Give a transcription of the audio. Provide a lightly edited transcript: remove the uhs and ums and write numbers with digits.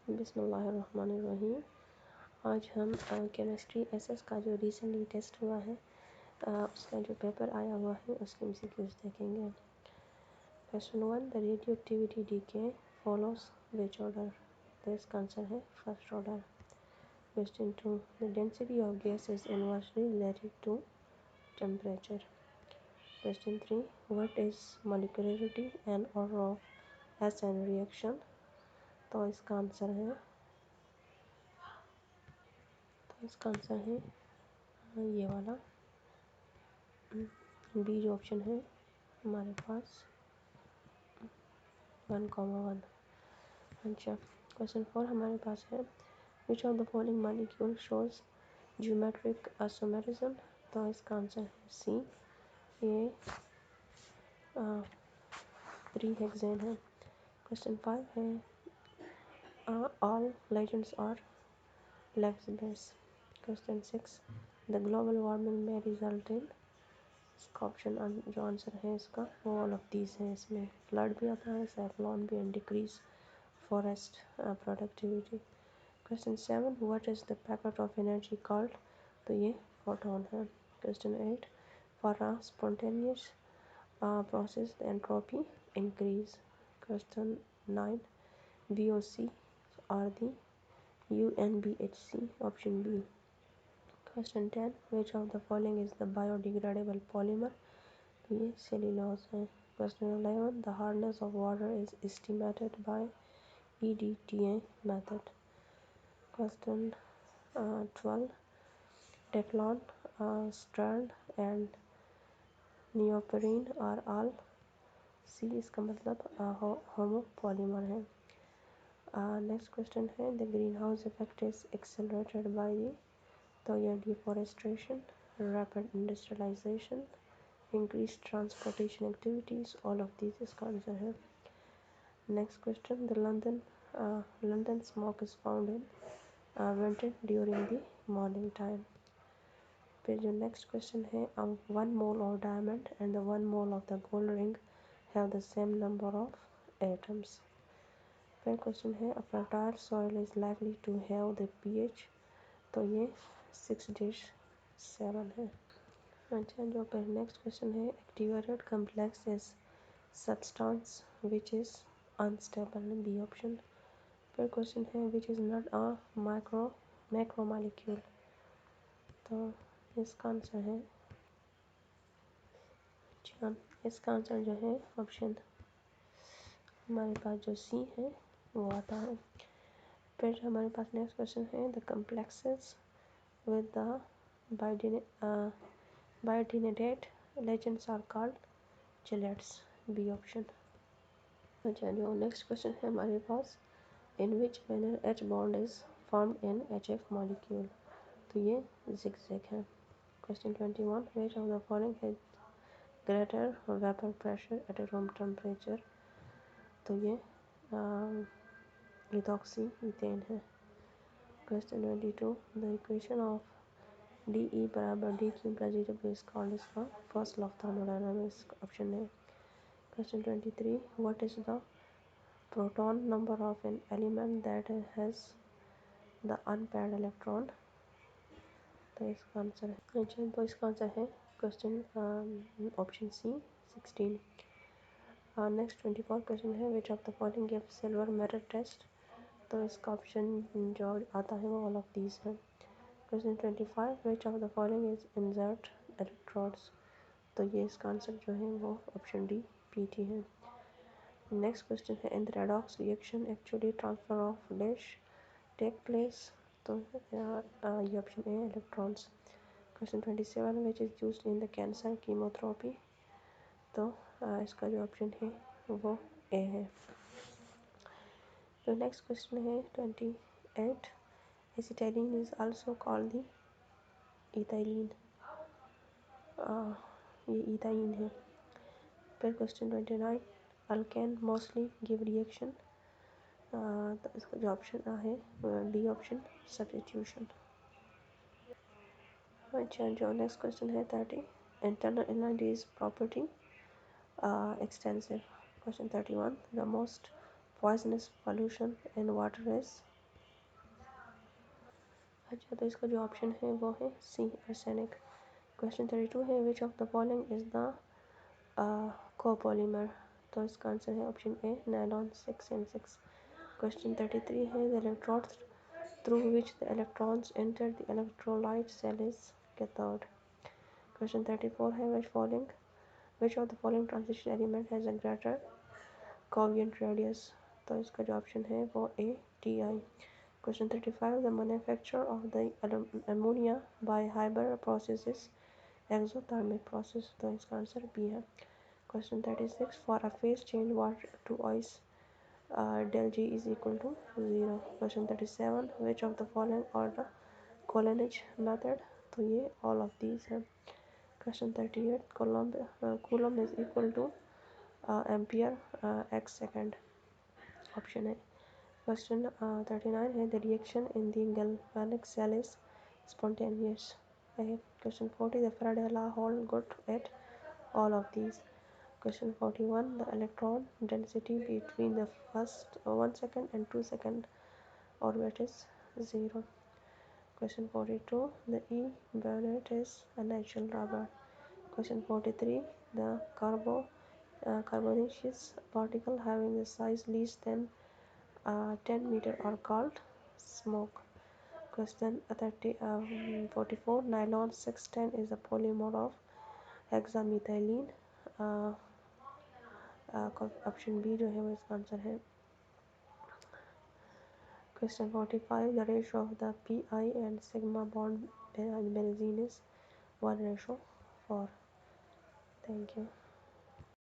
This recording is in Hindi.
बिस्मिल्लाहिर्रहमानिर्रहीम। आज हम केमिस्ट्री एसएस का जो रिसेंटली टेस्ट हुआ है उसका जो पेपर आया हुआ है उसके एमसीक्यूज देखेंगे। Question 1, the radioactivity decay follows which order? तो इसका आंसर है first order. Question 2, the density of gas is inversely related to temperature. Question 3, what is molecularity and order of SN reaction? तो इसका आंसर है ये वाला बी जो ऑप्शन है हमारे पास 1,1। अच्छा, क्वेश्चन 4 हमारे पास है which of the following molecule shows geometric isomerism? तो इसका आंसर है सी, ये 3 हेक्सेन है। क्वेश्चन 5 है all ligands are left base. Question 6, the global warming में रिजल्ट इन? इसका ऑप्शन जो आंसर है इसका वो ऑल ऑफ दीज है। इसमें फ्लड भी आता है, साइक्लोन भी, and decrease forest productivity. Question 7, what is the packet of energy called? तो ये फोटोन है। Question 8, for a spontaneous process the entropy increase. Question 9, VOC are the UNBHC, option B. Question 10, which of the following is the biodegradable polymer? तो ये सेल्यूलोज है। Question 11, the hardness of water is estimated by EDTA method. Question 12, Teflon, Strand and neoprene are all C, इसका मतलब होमोपॉलीमर है। नेक्स्ट क्वेश्चन है the greenhouse effect is accelerated by the? तो ये deforestation, rapid industrialisation, increase transportation activities, all of these इसका आंसर है। Next question, the London smoke is found in vented during the morning time. फिर जो नेक्स्ट क्वेश्चन है 1 mole of diamond and the 1 mole of the gold ring have the same number of atoms. फिर क्वेश्चन है a fertile soil is likely to have the pH? तो ये 6-7 है। अच्छा, जो फिर नेक्स्ट क्वेश्चन है activated complex is substance which is unstable, B option. फिर क्वेश्चन है which is not a macromolecule? तो इसका आंसर है इसका आंसर जो है ऑप्शन हमारे पास जो सी है वो आता है। फिर हमारे पास नेक्स्ट क्वेश्चन है the complexes with the bidentate ligands are called chelates, B option. अच्छा, जो नेक्स्ट क्वेश्चन है हमारे पास in which manner H bond is formed in HF molecule? तो ये zigzag है। Question 21, which of the following has greater vapour pressure at room temperature? तो ये इथॉक्सी ईथेन है। Question 22, the equation of DE बराबर DQ plus DW is called इसका first law of thermodynamics, option है। Question 23, what is the proton number of an element that has the unpaired electron? तो इसका आंसर है अच्छा, तो इसका आंसर है question option C 16। Next 24 question है which of the following give silver metal test? तो इसका ऑप्शन जो आता है वो ऑल ऑफ दीज है। Question 25, which of the following is insert electrodes? तो ये इसका आंसर जो है वो ऑप्शन डी PT है। नेक्स्ट क्वेश्चन है in the redox reaction actually transfer of dash take place? तो ये option A electrons. Question 27, which is used in the cancer chemotherapy? तो इसका जो ऑप्शन है वो ए है। तो नेक्स्ट क्वेश्चन है 28, acetylene is also called the ethylene? ये इथाइन है। फिर question 29, alkane mostly give reaction? तो इसका जो ऑप्शन है डी ऑप्शन सब्स्टिट्यूशन। अच्छा, जो नेक्स्ट क्वेश्चन है 30, internal energy is property extensive. Question 31, the most poisonous pollution in water is? अच्छा, तो इसका जो ऑप्शन है वो है सी, आर्सेनिक। क्वेश्चन 32 है, which of the following is the copolymer. तो इसका आंसर है option A, nylon 6 and 6। Question 33 है, the electrodes through which the electrons enter the electrolyte cell is cathode। Question 34 है, which of the following transition element has a greater covalent radius। तो इसका जो ऑप्शन है वो ए, T I. Question 35, the manufacture of the ammonia by Haber process is exothermic process। तो इसका आंसर बी है। Question 36, for a phase change what to ice del G is equal to 0। Question 37, which of the following are the Coolidge method। तो ये all of these हैं। Question 38, coulomb is equal to ampere x second, option है। Question 39 है, the reaction in the galvanic cell is spontaneous है। Question 40, the Faraday law hold good at all of these। Question 41, the electron density between the first 1 second and 2 second orbit is 0। Question 42, the E bonnet is a natural rubber। Question 43, the carbonaceous particle having the size less than 10 meter are called smoke। Question 44, nylon 610 is a polymer of hexamethylene। Option B जो है वो इसका आंसर है। Question 45, the ratio of the pi and sigma bond benzene is 1:4। Thank you.